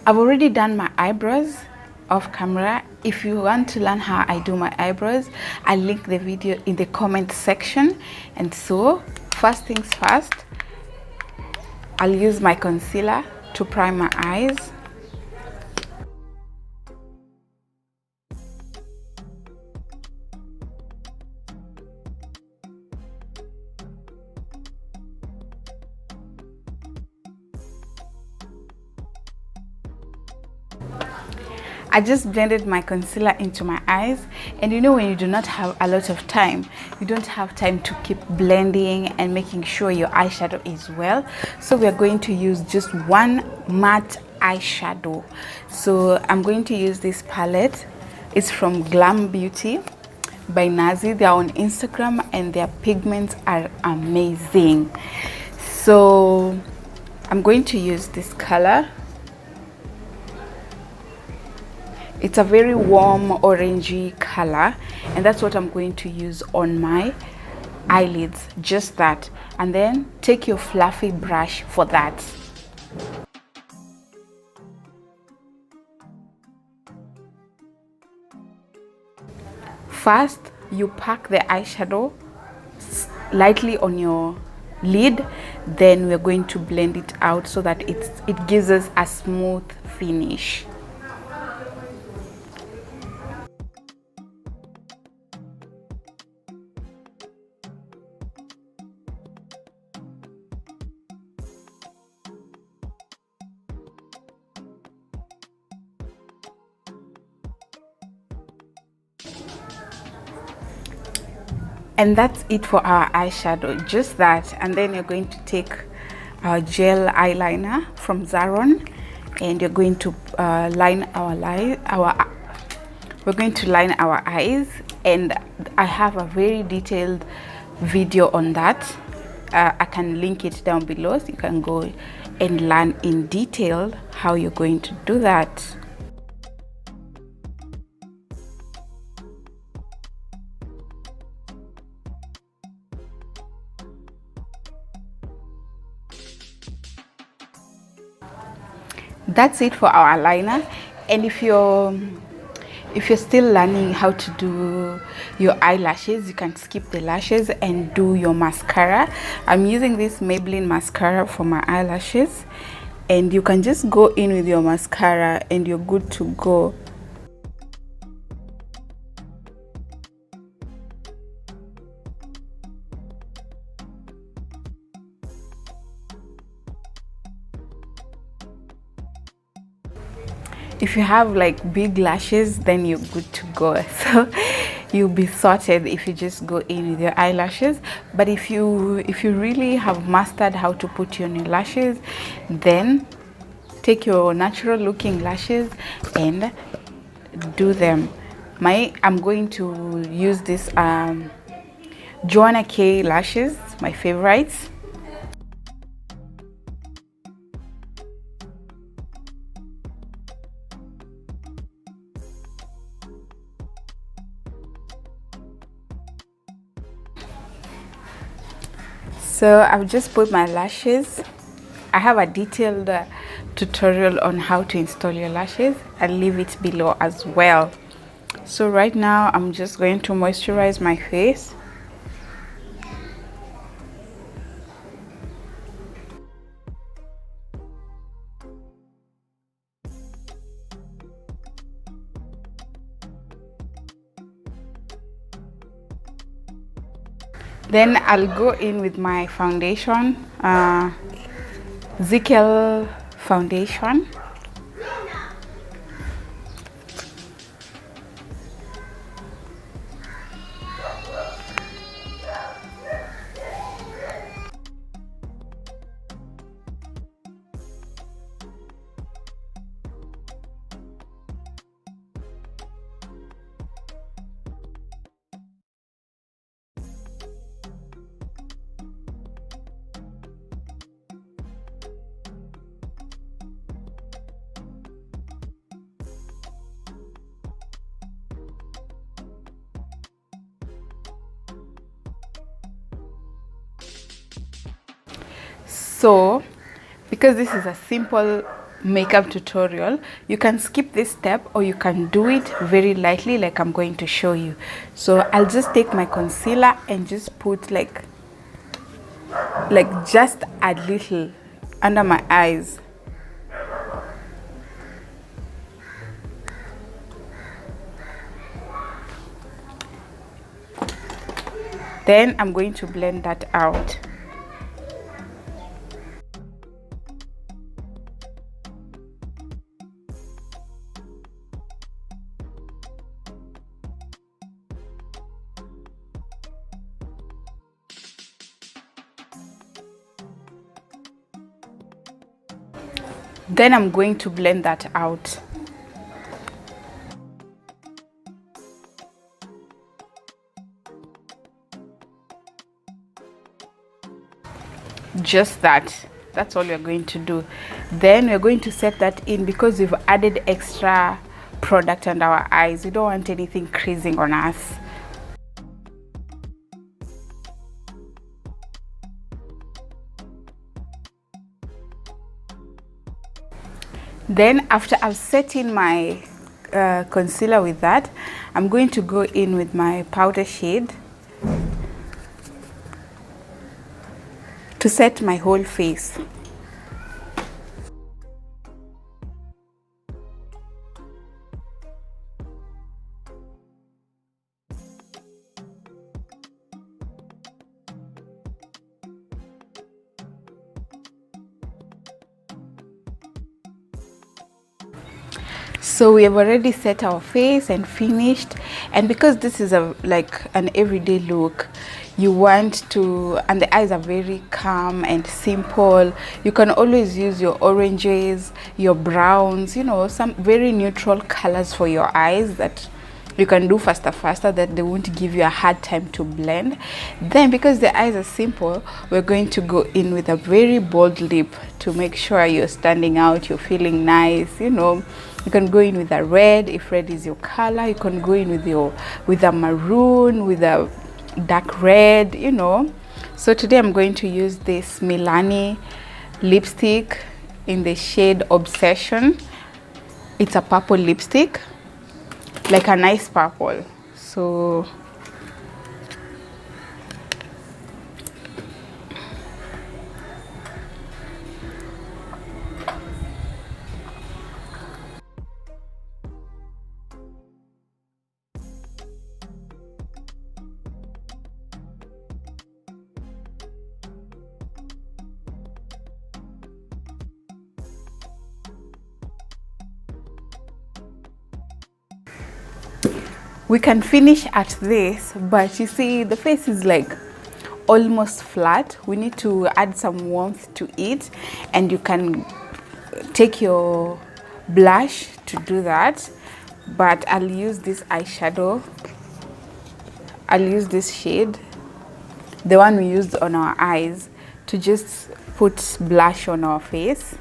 I've already done my eyebrows off camera. If you want to learn how I do my eyebrows, I'll link the video in the comment section. And so first things first, I'll use my concealer to prime my eyes. I just blended my concealer into my eyes, and you know, when you do not have a lot of time, you don't have time to keep blending and making sure your eyeshadow is well. So we are going to use just one matte eyeshadow. So I'm going to use this palette. It's from Glam Beauty by Nazi. They are on Instagram and their pigments are amazing. So I'm going to use this color. It's a very warm orangey color, and that's what I'm going to use on my eyelids, just that. And then take your fluffy brush for that. First, you pack the eyeshadow lightly on your lid, then we're going to blend it out so that it gives us a smooth finish. And that's it for our eyeshadow, just that. And then you're going to take our gel eyeliner from Zaron, and you're going to line we're going to line our eyes, and I have a very detailed video on that. I can link it down below, so you can go and learn in detail how you're going to do that. That's it for our liner. And if you're still learning how to do your eyelashes, you can skip the lashes and do your mascara. I'm using this Maybelline mascara for my eyelashes, and you can just go in with your mascara and you're good to go. If you have like big lashes, then you're good to go. So you'll be sorted if you just go in with your eyelashes. But if you really have mastered how to put on your lashes, then take your natural looking lashes and do them. I'm going to use this Joanna K lashes, my favorites. So I've just put my lashes. I have a detailed tutorial on how to install your lashes. I'll leave it below as well. So right now I'm just going to moisturize my face. Then I'll go in with my foundation, Zickel foundation. So because this is a simple makeup tutorial, you can skip this step or you can do it very lightly like I'm going to show you. So I'll just take my concealer and just put like just a little under my eyes. Then I'm going to blend that out. Then I'm going to blend that out. Just that's all you're going to do. Then we're going to set that in because we've added extra product under our eyes. We don't want anything creasing on us. Then after I've set in my concealer with that, I'm going to go in with my powder shade to set my whole face. So we have already set our face and finished, and because this is like an everyday look, you want to, and the eyes are very calm and simple, you can always use your oranges, your browns, you know, some very neutral colors for your eyes that you can do faster that they won't give you a hard time to blend. Then because the eyes are simple, we're going to go in with a very bold lip to make sure you're standing out, you're feeling nice, you know. You can go in with a red if red is your color. You can go in with a maroon, with a dark red, you know. So today I'm going to use this Milani lipstick in the shade Obsession. It's a purple lipstick, like a nice purple. So we can finish at this, but you see the face is like almost flat. We need to add some warmth to it, and you can take your blush to do that, but I'll use this eyeshadow. I'll use this shade, the one we used on our eyes, to just put blush on our face.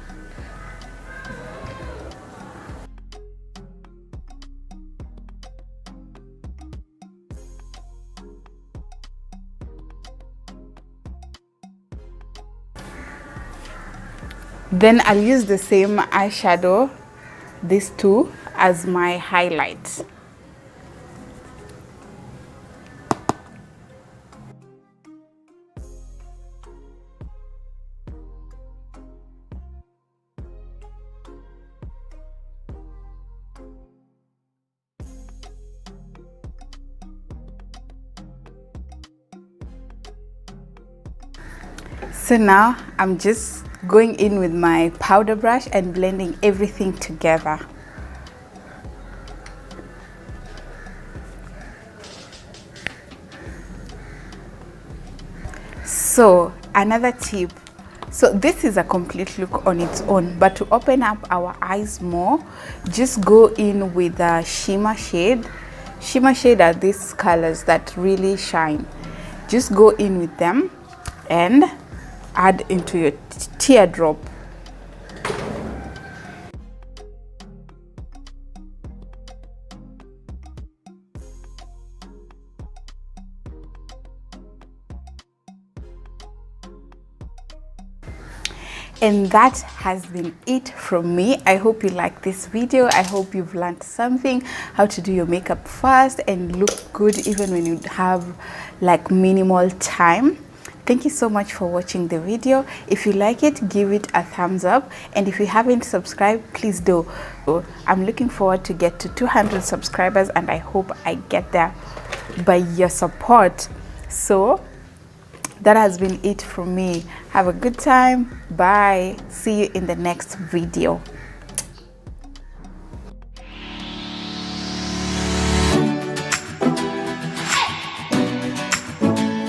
Then I'll use the same eyeshadow, these two, as my highlights. So now I'm just going in with my powder brush and blending everything together. So another tip, so this is a complete look on its own, but to open up our eyes more, just go in with a shimmer shade. Shimmer shade are these colors that really shine. Just go in with them and add into your teardrop. And that has been it from me. I hope you like this video. I hope you've learned something, how to do your makeup fast and look good even when you have like minimal time. Thank you so much for watching the video. If you like it, give it a thumbs up, and if you haven't subscribed, please do. I'm looking forward to get to 200 subscribers, and I hope I get there by your support. So that has been it from me. Have a good time. Bye. See you in the next video.